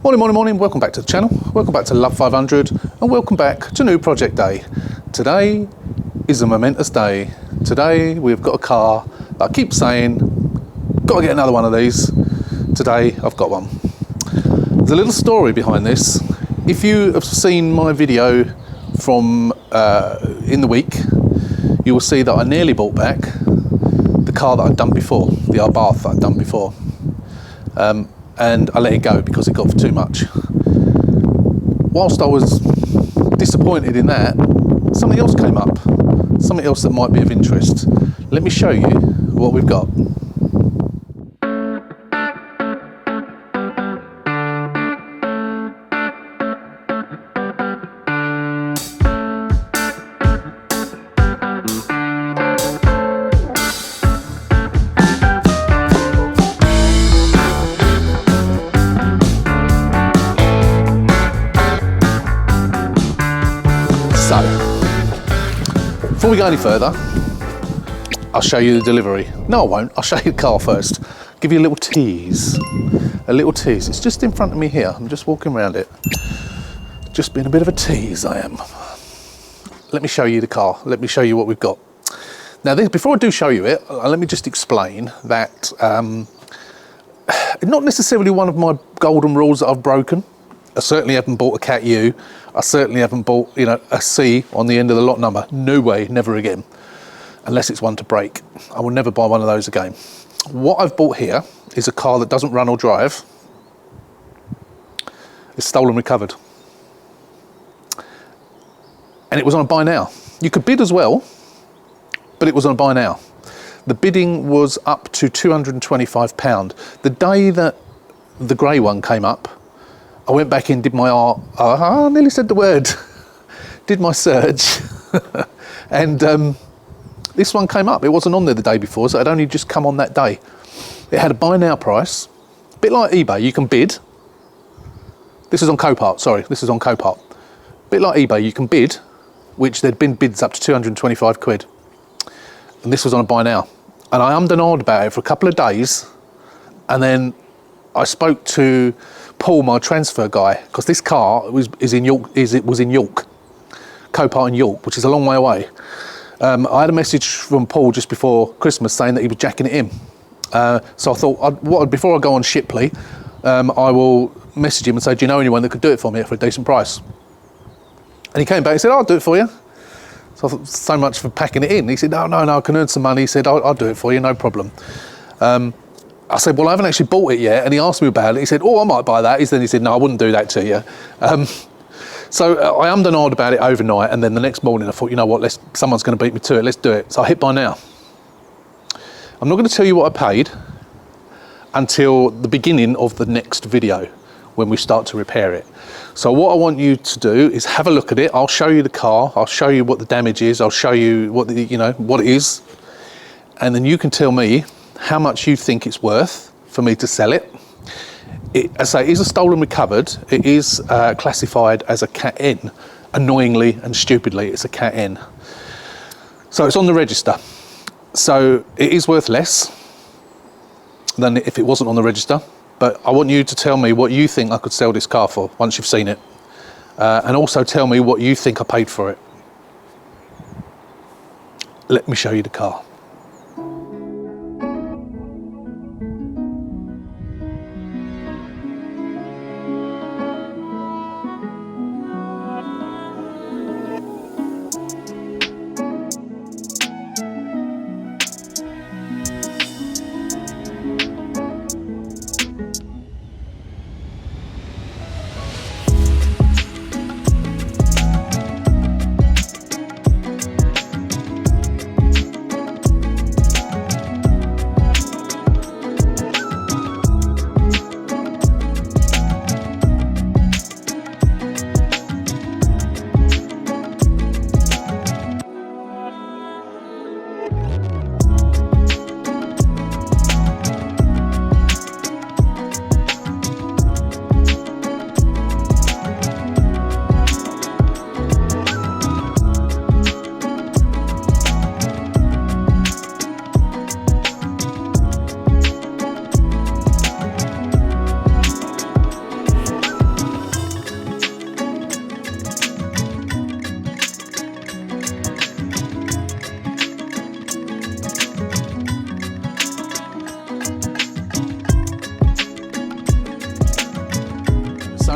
Morning, welcome back to the channel, welcome back to Love 500, and welcome back to new project day. Today is a momentous day. Today we've got a car that I keep saying, gotta get another one of these. Today I've got one. There's a little story behind this. If you have seen my video from in the week, you will see that I nearly bought back the car that I'd done before, the Abarth that I'd done before. And I let it go because it got for too much. Whilst I was disappointed in that, something else came up, something else that might be of interest. Let me show you what we've got. So, before we go any further, I'll show you the delivery. No, I won't. I'll show you the car first. Give you a little tease. A little tease. It's just in front of me here. I'm just walking around it. Just being a bit of a tease, I am. Let me show you the car. Let me show you what we've got. Now, before I do show you it, let me just explain that not necessarily one of my golden rules that I've broken. I certainly haven't bought a Cat U. I certainly haven't bought, a C on the end of the lot number. No way, never again. Unless it's one to break. I will never buy one of those again. What I've bought here is a car that doesn't run or drive. It's stolen recovered. And it was on a buy now. You could bid as well, but it was on a buy now. The bidding was up to £225. The day that the grey one came up, I went back in, did my I nearly said the word, did my search, and this one came up. It wasn't on there the day before, so it had only just come on that day. It had a buy now price, a bit like eBay, you can bid. This is on Copart, sorry, this is on Copart. A bit like eBay, you can bid, which there'd been bids up to 225 quid. And this was on a buy now. And I ummed and ahed about it for a couple of days, and then I spoke to Paul, my transfer guy, because this car was in York, Copart in York, which is a long way away. I had a message from Paul just before Christmas saying that he was jacking it in. So I thought, before I go on Shipley, I will message him and say, do you know anyone that could do it for me for a decent price? And he came back and said, I'll do it for you. So I thought, so much for packing it in. He said, no, I can earn some money. He said, I'll do it for you, no problem. I said, well, I haven't actually bought it yet. And he asked me about it. He said, I might buy that. Then he said, no, I wouldn't do that to you. So I ummed and ahed about it overnight. And then the next morning I thought, you know what, someone's going to beat me to it. Let's do it. So I hit buy now. I'm not going to tell you what I paid until the beginning of the next video when we start to repair it. So what I want you to do is have a look at it. I'll show you the car. I'll show you what the damage is. I'll show you what it is. And then you can tell me how much you think it's worth for me to sell it. As I say, it is a stolen recovered. It is classified as a Cat N. Annoyingly and stupidly, it's a Cat N. So it's on the register. So it is worth less than if it wasn't on the register. But I want you to tell me what you think I could sell this car for once you've seen it. And also tell me what you think I paid for it. Let me show you the car.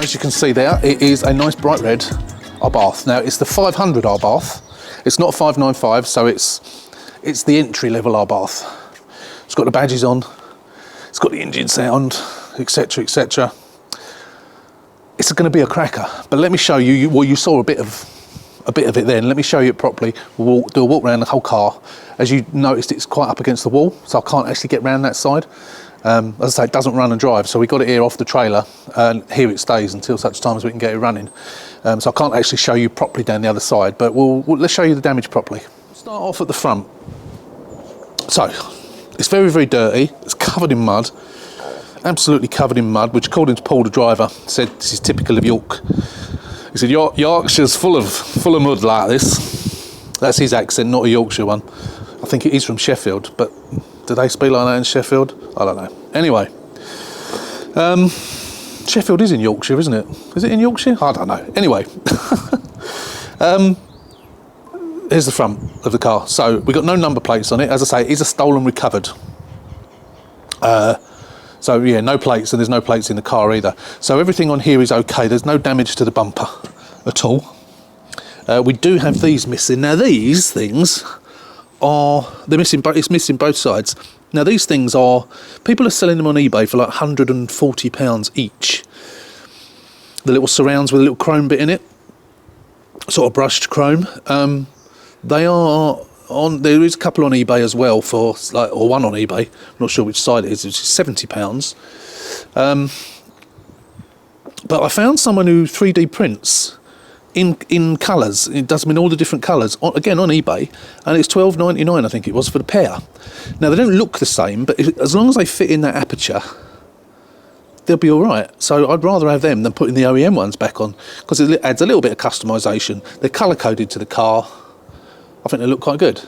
As you can see there, it is a nice bright red Abarth. Now it's the 500 Abarth. It's not 595, so it's the entry level Abarth. It's got the badges on, it's got the engine sound, etc, etc. It's going to be a cracker, but let me show you, well, you saw a bit of it then. Let me show you it properly. We'll do a walk around the whole car. As you noticed, it's quite up against the wall, so I can't actually get round that side. As I say, it doesn't run and drive, so we got it here off the trailer, and here it stays until such time as we can get it running. So I can't actually show you properly down the other side, but let's show you the damage properly. Start off at the front. So, it's very, very dirty. It's covered in mud. Absolutely covered in mud, which according to Paul, the driver, said this is typical of York. He said, Yorkshire's full of mud like this. That's his accent, not a Yorkshire one. I think it is from Sheffield, but do they speak like that in Sheffield? I don't know. Anyway, Sheffield is in Yorkshire, isn't it? Is it in Yorkshire? I don't know. Anyway, here's the front of the car. So we've got no number plates on it. As I say, it is a stolen recovered. So yeah, no plates, and there's no plates in the car either. So everything on here is okay. There's no damage to the bumper at all. We do have these missing. Now these things they're missing. It's missing both sides. Now these things people are selling them on eBay for like £140 each. The little surrounds with a little chrome bit in it, sort of brushed chrome. They are on. There is a couple on eBay as well for or one on eBay. I'm not sure which side it is. It's £70. But I found someone who 3D prints in colours. It does them in all the different colours, again on eBay, and it's £12.99 I think it was for the pair. Now they don't look the same, but as long as they fit in that aperture, they'll be all right. So I'd rather have them than putting the OEM ones back on, because it adds a little bit of customisation. They're colour coded to the car. I think they look quite good.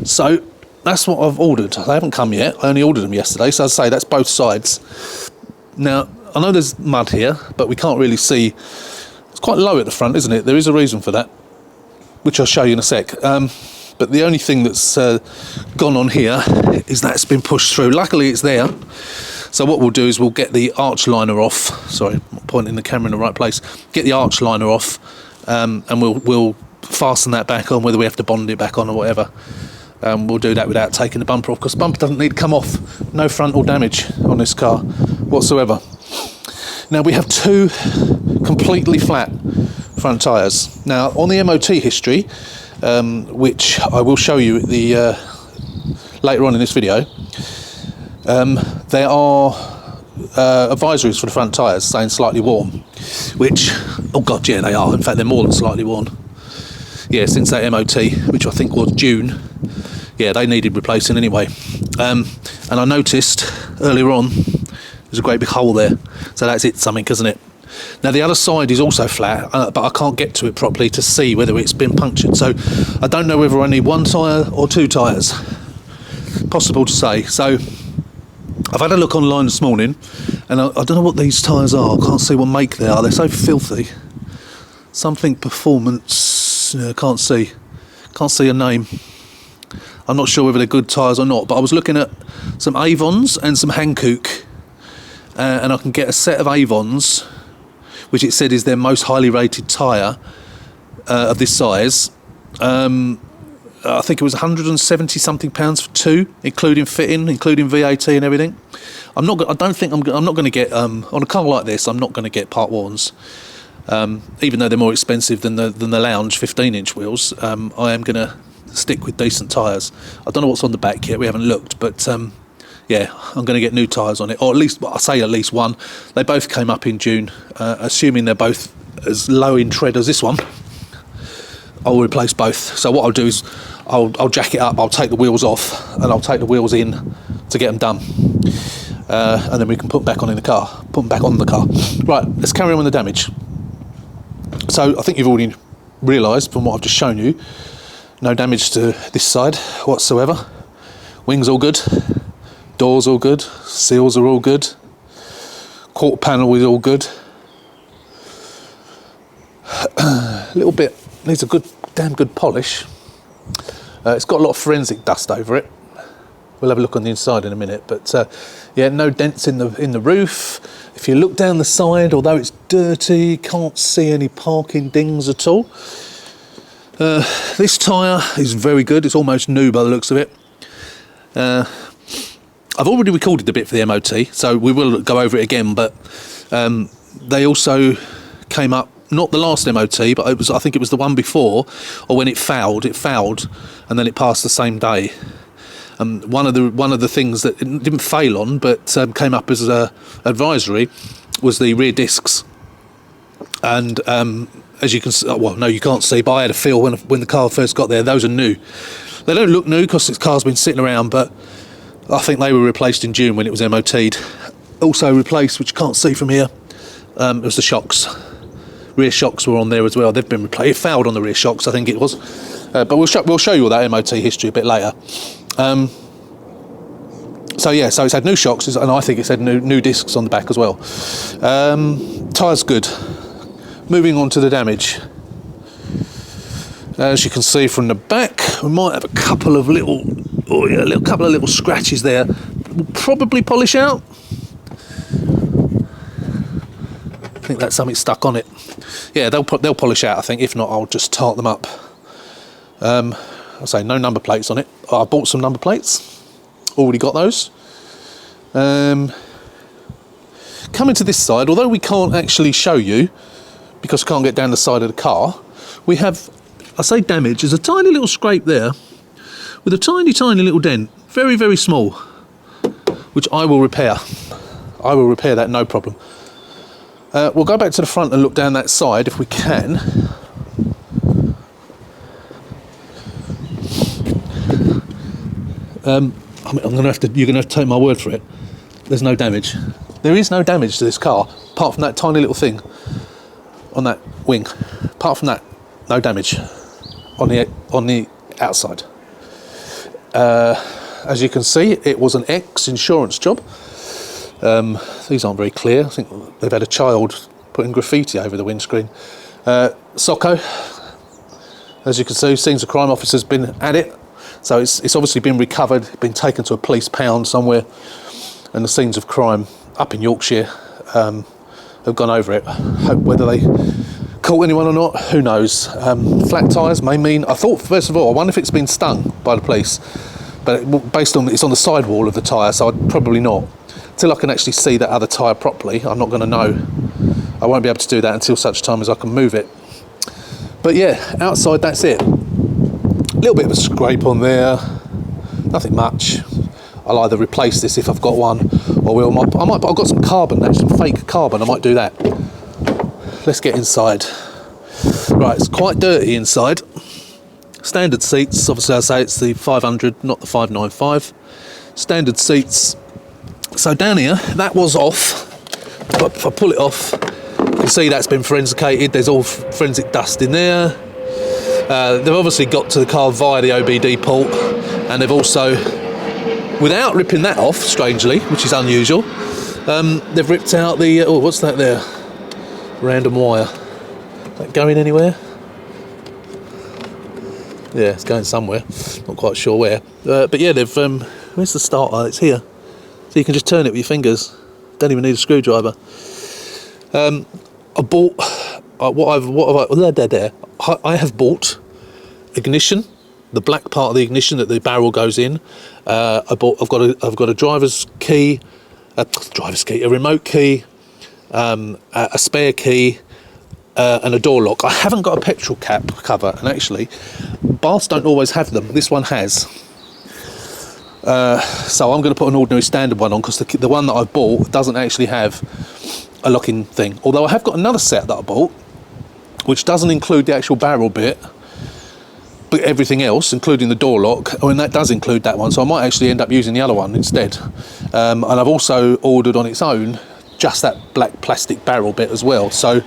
So that's what I've ordered. They haven't come yet. I only ordered them yesterday, so I'd say that's both sides. Now I know there's mud here, but we can't really see. It's quite low at the front, isn't it? There is a reason for that, which I'll show you in a sec. But the only thing that's gone on here is that's been pushed through. Luckily it's there. So what we'll do is we'll get the arch liner off. Sorry, I'm pointing the camera in the right place. Get the arch liner off, and we'll fasten that back on, whether we have to bond it back on or whatever. We'll do that without taking the bumper off, because the bumper doesn't need to come off. No frontal damage on this car whatsoever. Now we have two completely flat front tyres. Now on the MOT history, which I will show you later on in this video, there are advisories for the front tyres saying slightly worn, which, oh god, yeah, they are. In fact, they're more than slightly worn. Yeah, since that MOT, which I think was June, yeah, they needed replacing anyway. And I noticed earlier on, there's a great big hole there. So that's something, isn't it? Now the other side is also flat, but I can't get to it properly to see whether it's been punctured. So I don't know whether I need one tyre or two tyres. Possible to say. So I've had a look online this morning, and I don't know what these tyres are. I can't see what make they are. They're so filthy. Something performance. I can't see a name. I'm not sure whether they're good tyres or not, but I was looking at some Avons and some Hankook, and I can get a set of Avons, which it said is their most highly rated tyre of this size. I think it was 170 something pounds for two, including fitting, including VAT and everything. I'm not going to get on a car like this. I'm not going to get part warns. Even though they're more expensive than the Lounge 15-inch wheels, I am going to stick with decent tyres. I don't know what's on the back yet, we haven't looked, but yeah, I'm going to get new tyres on it, or at least, I say at least one. They both came up in June, assuming they're both as low in tread as this one. I'll replace both. So what I'll do is I'll jack it up, I'll take the wheels off, and I'll take the wheels in to get them done. And then we can put them back on in the car, put them back on the car. Right, let's carry on with the damage. So I think you've already realised from what I've just shown you, no damage to this side whatsoever. Wings all good, doors all good, seals are all good, quarter panel is all good. A little bit needs a damn good polish. It's got a lot of forensic dust over it. We'll have a look on the inside in a minute, but yeah, no dents in the roof. If you look down the side, although it's dirty, can't see any parking dings at all. This tyre is very good. It's almost new by the looks of it. I've already recorded the bit for the MOT, so we will go over it again, but they also came up, not the last MOT, but I think it was the one before, or when it fouled, and then it passed the same day. One of the things that it didn't fail on, but came up as a advisory, was the rear discs. And as you can see, well, no, you can't see, but I had a feel when the car first got there. Those are new. They don't look new because this car's been sitting around, but I think they were replaced in June when it was MOT'd. Also replaced, which you can't see from here, it was the shocks. Rear shocks were on there as well. They've been replaced. It fouled on the rear shocks, I think it was. But we'll show you all that MOT history a bit later. So yeah, so it's had new shocks, and I think it's had new discs on the back as well. Tyres good. Moving on to the damage. As you can see from the back, we might have a couple of little scratches there. We'll probably polish out. I think that's something stuck on it. Yeah, they'll polish out, I think. If not, I'll just tart them up. I'll say no number plates on it. I bought some number plates. Already got those. Coming to this side, although we can't actually show you because we can't get down the side of the car, we have, I say damage, there's a tiny little scrape there with a tiny little dent, very, very small, which I will repair. I will repair that, no problem. We'll go back to the front and look down that side if we can. You're going to have to take my word for it. There's no damage. There is no damage to this car, apart from that tiny little thing on that wing. Apart from that, no damage on the outside. As you can see, it was an ex-insurance job. These aren't very clear. I think they've had a child putting graffiti over the windscreen. Socco, as you can see, scenes of crime officer's been at it. So it's obviously been recovered, been taken to a police pound somewhere, and the scenes of crime up in Yorkshire have gone over it. Whether they caught anyone or not, who knows. Flat tyres may mean, I thought, first of all, I wonder if it's been stung by the police, but based on, it's on the sidewall of the tyre, so I'd probably not. Until I can actually see that other tyre properly, I'm not going to know. I won't be able to do that until such time as I can move it. But yeah, outside, that's it. A little bit of a scrape on there, nothing much. I'll either replace this if I've got one, or I've got some carbon, actually, fake carbon, I might do that. Let's get inside. Right, it's quite dirty inside. Standard seats, obviously I say it's the 500, not the 595. Standard seats. So down here, that was off. But if I pull it off, you can see that's been forensicated. There's all forensic dust in there. They've obviously got to the car via the OBD port, and they've also, without ripping that off, strangely, which is unusual, they've ripped out the, oh, what's that there? Random wire. Is that going anywhere? Yeah, it's going somewhere. Not quite sure where. But yeah, they've, where's the starter? It's here. So you can just turn it with your fingers. Don't even need a screwdriver. I bought, I have bought ignition, the black part of the ignition that the barrel goes in. I've got a driver's key, a remote key, a spare key, and a door lock. I haven't got a petrol cap cover, and actually, baths don't always have them. This one has. So I'm going to put an ordinary standard one on, because the one that I've bought doesn't actually have a locking thing. Although I have got another set that I bought, which doesn't include the actual barrel bit, but everything else, including the door lock, and that does include that one, so I might actually end up using the other one instead. And I've also ordered on its own just that black plastic barrel bit as well, so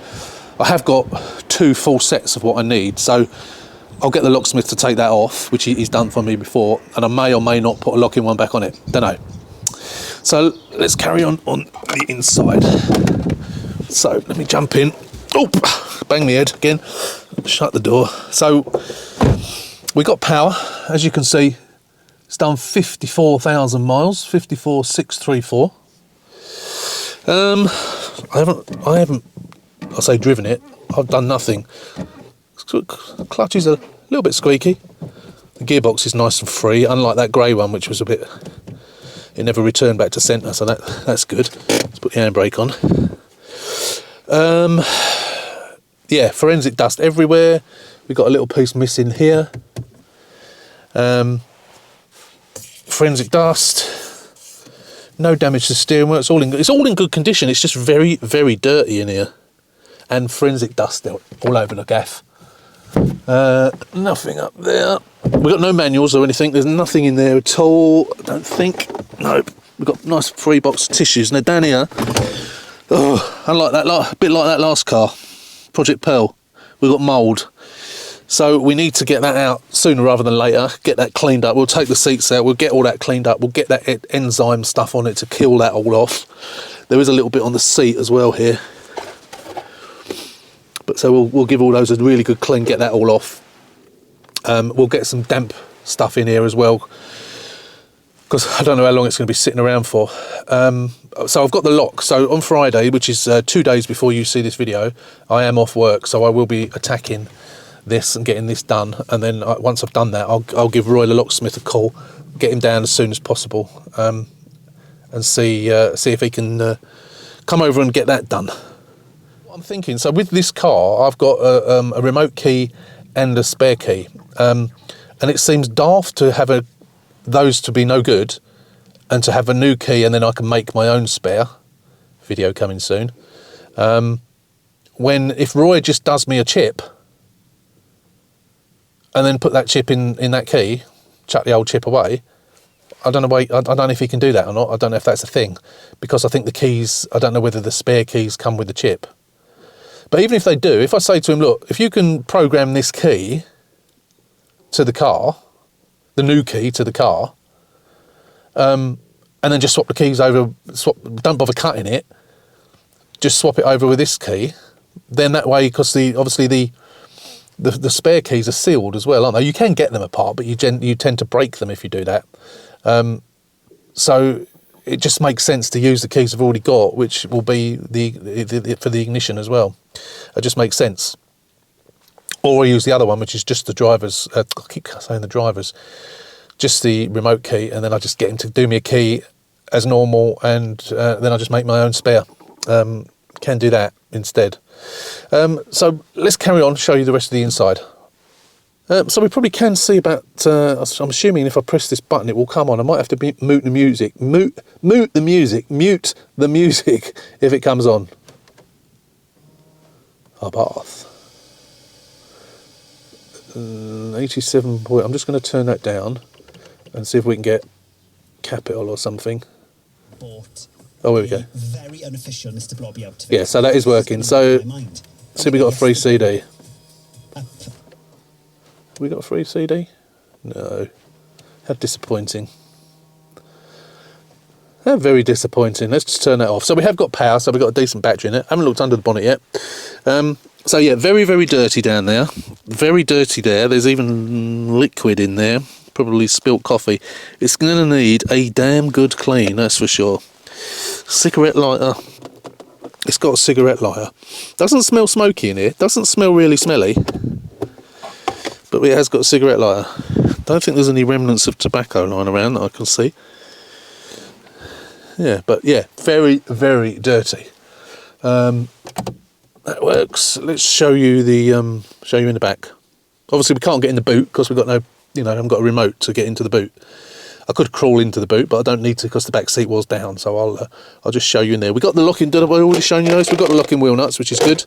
I have got 2 full sets of what I need. So I'll get the locksmith to take that off, which he's done for me before, and I may or may not put a locking one back on it, don't know. So let's carry on the inside. So let me jump in. Oh, bang my head again. Shut the door. So we got power, as you can see. It's done 54,000 miles, 54,634. I haven't, I say driven it. I've done nothing. Clutch is a little bit squeaky. The gearbox is nice and free, unlike that grey one, which was a bit. It never returned back to centre, so that's good. Let's put the handbrake on. Yeah, forensic dust everywhere. We've got a little piece missing here. Forensic dust. No damage to the steering wheel. It's all in good condition. It's just very, very dirty in here, and forensic dust all over the gaff. Nothing up there. We've got no manuals or anything. There's nothing in there at all, I don't think. Nope. We've got nice free box of tissues. Now down here, unlike that, a bit like that last car, Project Pearl, we've got mould. So we need to get that out sooner rather than later, get that cleaned up. We'll take the seats out, we'll get all that cleaned up, we'll get that enzyme stuff on it to kill that all off. There is a little bit on the seat as well here. But so we'll give all those a really good clean, get that all off. We'll get some damp stuff in here as well, because I don't know how long it's going to be sitting around for. So I've got the lock. So on Friday, which is 2 days before you see this video, I am off work, so I will be attacking this and getting this done. And then once I've done that, I'll give Roy the locksmith a call, get him down as soon as possible, and see if he can come over and get that done. What I'm thinking, so with this car, I've got a remote key and a spare key, and it seems daft to have those to be no good, and to have a new key and then I can make my own spare. Video coming soon. If Roy just does me a chip and then put that chip in that key, chuck the old chip away, I don't know if he can do that or not. I don't know if that's a thing, because I think the keys, I don't know whether the spare keys come with the chip. But even if they do, if I say to him, look, if you can program this key to the car, the new key to the car, and then just swap the keys over, don't bother cutting it, just swap it over with this key, then that way, because obviously the spare keys are sealed as well, aren't they? You can get them apart, but you tend to break them if you do that. So it just makes sense to use the keys I've already got, which will be for the ignition as well. It just makes sense. Or I use the other one, which is just the driver's, I keep saying the driver's, just the remote key, and then I just get him to do me a key as normal, and then I just make my own spare. Can do that instead. So let's carry on, show you the rest of the inside. So we probably can see about, I'm assuming if I press this button it will come on. I might have to mute the music if it comes on. Our bath. 87 point. I'm just going to turn that down and see if we can get capital or something. Oh, here we go. Very unofficial Mr. Blobby outfit. Yeah, so that is working. So see, we got a free CD. We got a free CD? No. How disappointing. How very disappointing. Let's just turn that off. So we have got power, so we've got a decent battery in it. Haven't looked under the bonnet yet. So yeah, very, very dirty down there. Very dirty there. There's even liquid in there. Probably spilt coffee. It's going to need a damn good clean, that's for sure. Cigarette lighter. It's got a cigarette lighter. Doesn't smell smoky in here. Doesn't smell really smelly. But it has got a cigarette lighter. Don't think there's any remnants of tobacco lying around that I can see. Yeah, but yeah, very, very dirty. That works. Let's show you in the back. Obviously, we can't get in the boot because we've got no, I haven't got a remote to get into the boot. I could crawl into the boot, but I don't need to because the back seat was down. So I'll just show you in there. We got the locking. Did I already show you those? We've got the locking wheel nuts, which is good.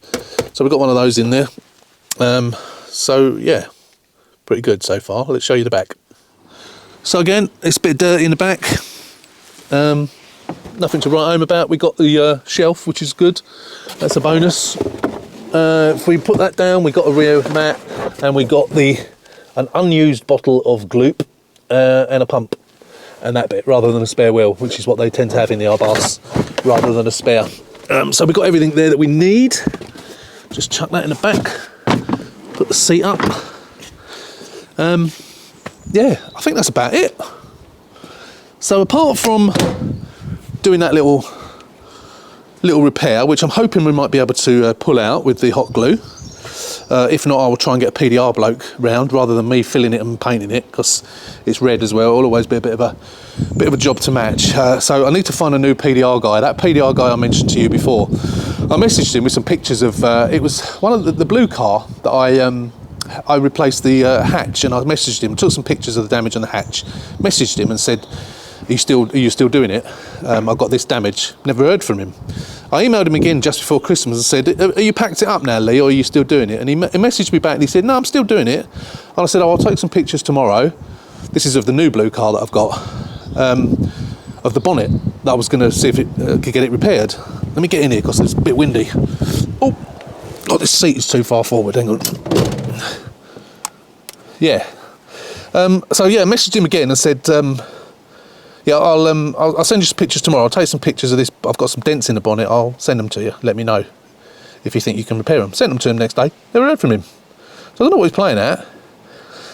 So we've got one of those in there. So yeah, pretty good so far. Let's show you the back. So again, it's a bit dirty in the back. Nothing to write home about. We got the shelf, which is good. That's a bonus. If we put that down, we got a rear mat, and we got an unused bottle of gloop and a pump, and that bit, rather than a spare wheel, which is what they tend to have in the R-Bus, rather than a spare. So we've got everything there that we need. Just chuck that in the back. Put the seat up. Yeah, I think that's about it. So apart from doing that little little repair, which I'm hoping we might be able to pull out with the hot glue. If not, I will try and get a PDR bloke round rather than me filling it and painting it, because it's red as well. It'll always be a bit of a job to match. So I need to find a new PDR guy. That PDR guy I mentioned to you before, I messaged him with some pictures of. It was one of the blue car that I replaced the hatch, and I messaged him, took some pictures of the damage on the hatch, messaged him and said, are you still doing it? I've got this damage. Never heard from him. I emailed him again just before Christmas and said, are you packed it up now, Lee, or are you still doing it? And he messaged me back and he said, no, I'm still doing it. And I said, oh, I'll take some pictures tomorrow. This is of the new blue car that I've got, of the bonnet, that I was going to see if it could get it repaired. Let me get in here because it's a bit windy. Oh, God, this seat is too far forward. Hang on. Yeah. So yeah, I messaged him again and said, yeah, I'll send you some pictures tomorrow. I'll take some pictures of this. I've got some dents in the bonnet. I'll send them to you. Let me know if you think you can repair them. Sent them to him next day. Never heard from him. So I don't know what he's playing at.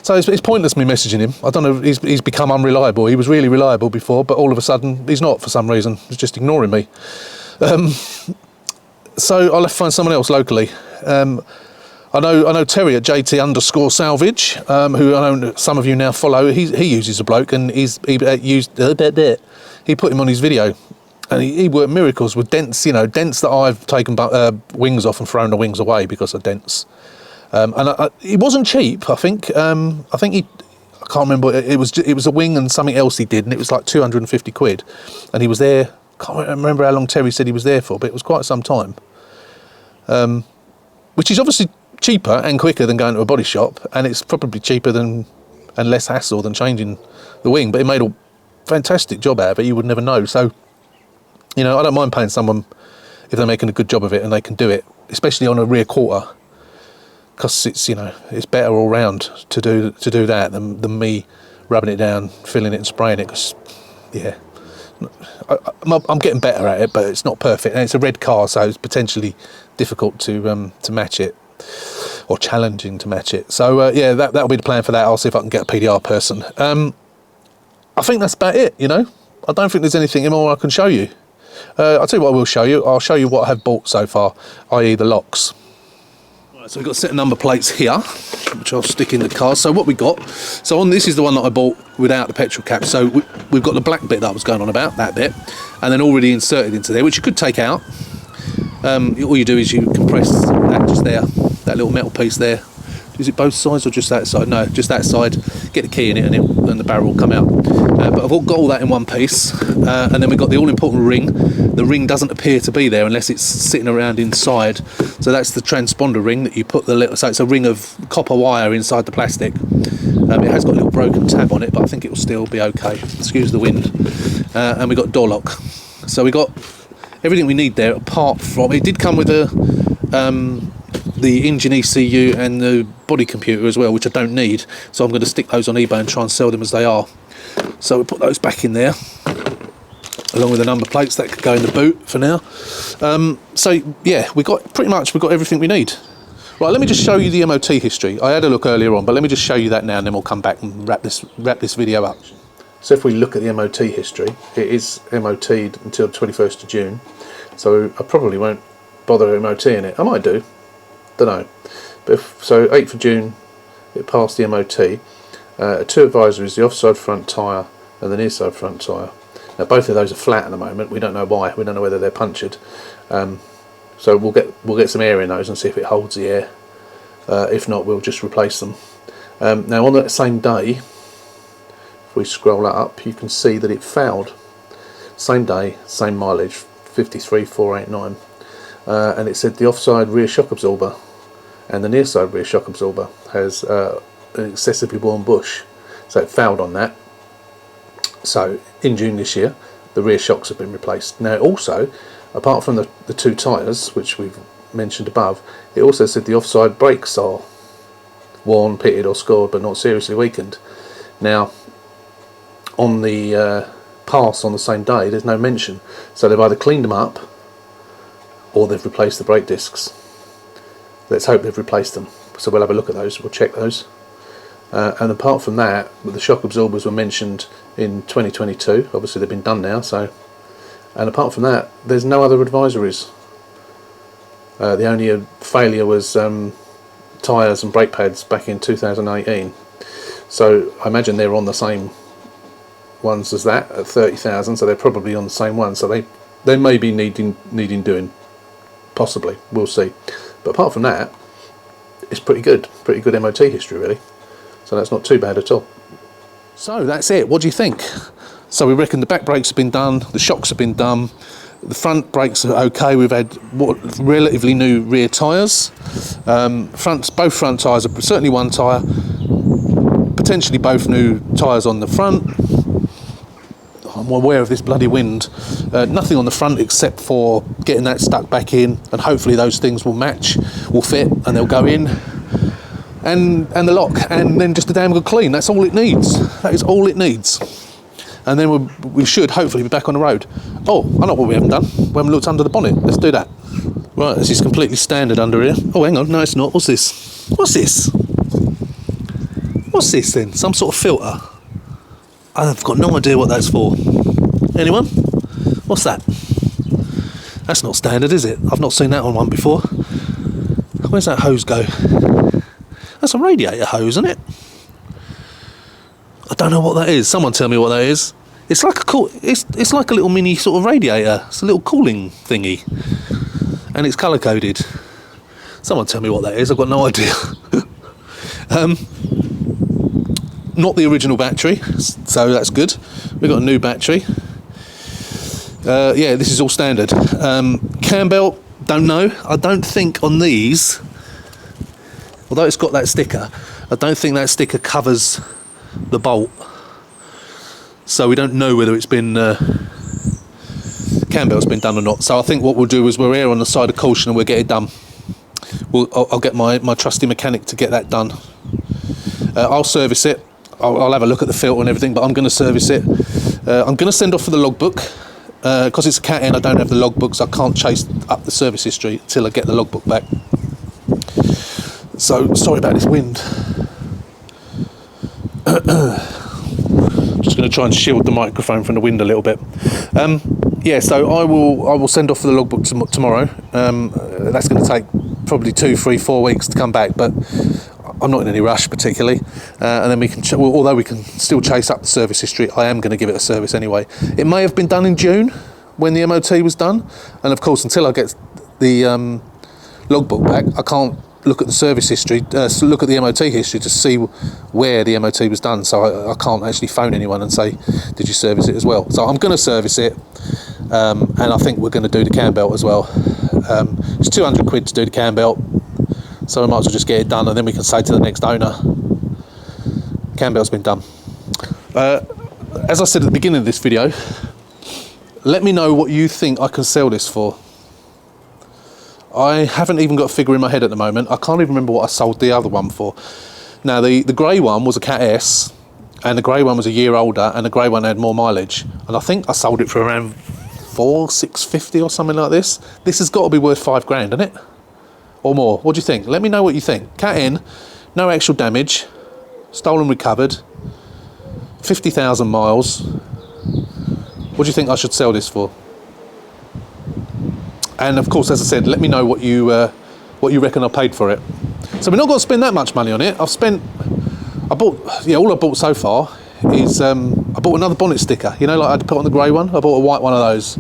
So it's pointless me messaging him. I don't know. He's become unreliable. He was really reliable before, but all of a sudden he's not for some reason. He's just ignoring me. So I'll have to find someone else locally. I know Terry at JT_salvage, who I know some of you now follow. He uses a bloke, and he put him on his video, and he worked miracles with dents. You know, dents that I've taken wings off and thrown the wings away because of dents. And it wasn't cheap. I think I can't remember. It was a wing and something else he did, and it was like 250 quid. And he was there. Can't remember how long Terry said he was there for, but it was quite some time. Which is obviously cheaper and quicker than going to a body shop, and it's probably cheaper and less hassle than changing the wing, but it made a fantastic job out of it. You would never know. So, you know, I don't mind paying someone if they're making a good job of it and they can do it, especially on a rear quarter, because it's, you know, it's better all round to do that than me rubbing it down, filling it and spraying it, because yeah, I'm getting better at it, but it's not perfect, and it's a red car, so it's potentially difficult to match it, or challenging to match it. So yeah, that'll be the plan for that. I'll see if I can get a PDR person. I think that's about it, you know. I don't think there's anything more I can show you. I'll tell you what I will show you. I'll show you what I have bought so far, i.e. the locks. Right, so we've got a set of number plates here, which I'll stick in the car. So what we got, so on this is the one that I bought without the petrol cap. So we've got the black bit that I was going on about, that bit, and then already inserted into there, which you could take out. All you do is you compress that just there, that little metal piece there. Is it both sides or just that side? No, just that side. Get the key in it, and the barrel will come out. But I've got all that in one piece, and then we've got the all-important ring. The ring doesn't appear to be there unless it's sitting around inside. So that's the transponder ring that you put the little. So it's a ring of copper wire inside the plastic. It has got a little broken tab on it, but I think it will still be okay. Excuse the wind. And we got door lock. So we got everything we need there, apart from it did come with the engine ECU and the body computer as well, which I don't need, so I'm going to stick those on eBay and try and sell them as they are. So we'll put those back in there along with the number plates. That could go in the boot for now. So yeah, we got everything we need. Right, let me just show you the MOT history. I had a look earlier on, but let me just show you that now, and then we'll come back and wrap this video up. So if we look at the MOT history, it is MOT'd until the 21st of June, so I probably won't bother MOTing it. I might do, don't know. But so 8th of June, it passed the MOT. 2 advisories: the offside front tyre and the near side front tyre. Now both of those are flat at the moment. We don't know why. We don't know whether they're punctured. So we'll get some air in those and see if it holds the air. If not, we'll just replace them. Now on that same day, if we scroll up, you can see that it failed. Same day, same mileage, 53,489, and it said the offside rear shock absorber and the near side rear shock absorber has an excessively worn bush, so it failed on that. So in June this year, the rear shocks have been replaced. Now also, apart from the 2 tyres which we've mentioned above, it also said the offside brakes are worn, pitted or scored but not seriously weakened. Now on the pass on the same day, there's no mention, so they've either cleaned them up or they've replaced the brake discs. Let's hope they've replaced them, so we'll have a look at those, we'll check those. And apart from that, the shock absorbers were mentioned in 2022, obviously they've been done now, so And apart from that, there's no other advisories. The only failure was tyres and brake pads back in 2018. So I imagine they're on the same ones as that at 30,000, so they're probably on the same one. So they may be needing doing, possibly. We'll see. But apart from that, it's pretty good MOT history really. So that's not too bad at all. So that's it. What do you think? So we reckon the back brakes have been done, the shocks have been done, the front brakes are okay. We've had relatively new rear tyres. Both front tyres are certainly one tyre, potentially both new tyres on the front. I'm aware of this bloody wind. Nothing on the front except for getting that stuck back in, and hopefully those things will match, will fit, and they'll go in. And the lock, and then just a damn good clean. That's all it needs. That is all it needs. And then we should hopefully be back on the road. Oh, I know what we haven't done. We haven't looked under the bonnet. Let's do that. Right, this is completely standard under here. Oh, hang on. No, it's not. What's this? What's this? What's this then? Some sort of filter? I've got no idea what that's for. Anyone? What's that? That's not standard, is it? I've not seen that on one before. Where's that hose go? That's a radiator hose, isn't it? I don't know what that is. Someone tell me what that is. It's like it's like a little mini sort of radiator. It's a little cooling thingy, and it's colour coded. Someone tell me what that is. I've got no idea. Not the original battery, so that's good. We've got a new battery. Yeah, this is all standard. Cam belt, don't know. I don't think on these, although it's got that sticker, I don't think that sticker covers the bolt. So we don't know whether it's been cam belt's been done or not. So I think what we'll do is we'll err on the side of caution and we'll get it done. I'll get my trusty mechanic to get that done. I'll service it. I'll have a look at the filter and everything, but I'm going to service it. I'm going to send off for the logbook. Because it's a cat N, I don't have the logbook, so I can't chase up the service history until I get the logbook back. So, sorry about this wind. Just going to try and shield the microphone from the wind a little bit. Yeah, so I will send off for the logbook tomorrow. That's going to take probably 2, 3, 4 weeks to come back, but I'm not in any rush particularly. And then we can, although we can still chase up the service history, I am going to give it a service anyway. It may have been done in June when the MOT was done, and of course until I get the logbook back, I can't look at the service history, look at the MOT history to see where the MOT was done, so I can't actually phone anyone and say, did you service it as well? So I'm going to service it, and I think we're going to do the cam belt as well. It's 200 quid to do the cam belt, so I might as well just get it done, and then we can say to the next owner, cam belt's been done. As I said at the beginning of this video, let me know what you think I can sell this for. I haven't even got a figure in my head at the moment. I can't even remember what I sold the other one for. Now, the grey one was a Cat S, and the grey one was a year older, and the grey one had more mileage. And I think I sold it for around 650 or something like this. This has got to be worth 5 grand, hasn't it? Or more. What do you think? Let me know what you think. Cat N, no actual damage, stolen recovered, 50,000 miles. What do you think I should sell this for? And of course, as I said, let me know what you reckon I paid for it. So we're not going to spend that much money on it. All I bought so far is I bought another bonnet sticker. You know, like I had to put on the grey one. I bought a white one of those.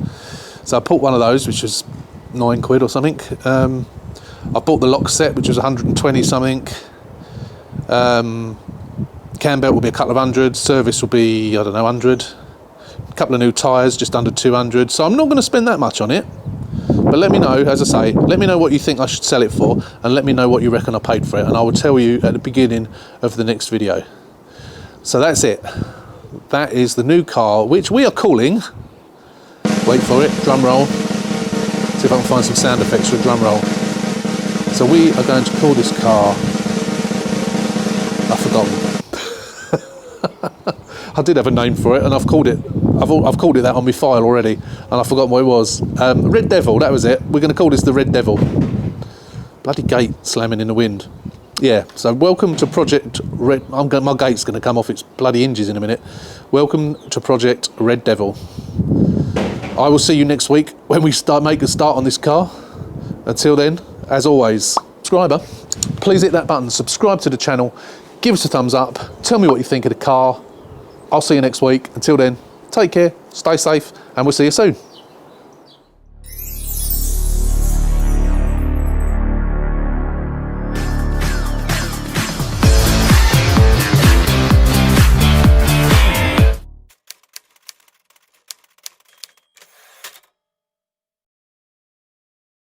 So I bought one of those, which was 9 quid or something. I bought the lock set, which was 120 something. Cam belt will be a couple of hundred. Service will be, I don't know, 100. A couple of new tyres, just under 200. So I'm not going to spend that much on it. But let me know, as I say, let me know what you think I should sell it for, and let me know what you reckon I paid for it, and I will tell you at the beginning of the next video. So that's it. That is the new car, which we are calling, wait for it, drum roll. See if I can find some sound effects for a drum roll. So we are going to call this car, I've forgotten. I did have a name for it, and I've called it that on my file already, and I've forgotten what it was. Red Devil, that was it. We're going to call this the Red Devil. Bloody gate slamming in the wind. Yeah, so welcome to Project Red... my gate's going to come off its bloody hinges in a minute. Welcome to Project Red Devil. I will see you next week when we make a start on this car. Until then, as always, subscriber, please hit that button, subscribe to the channel, give us a thumbs up, tell me what you think of the car. I'll see you next week. Until then, take care, stay safe, and we'll see you soon.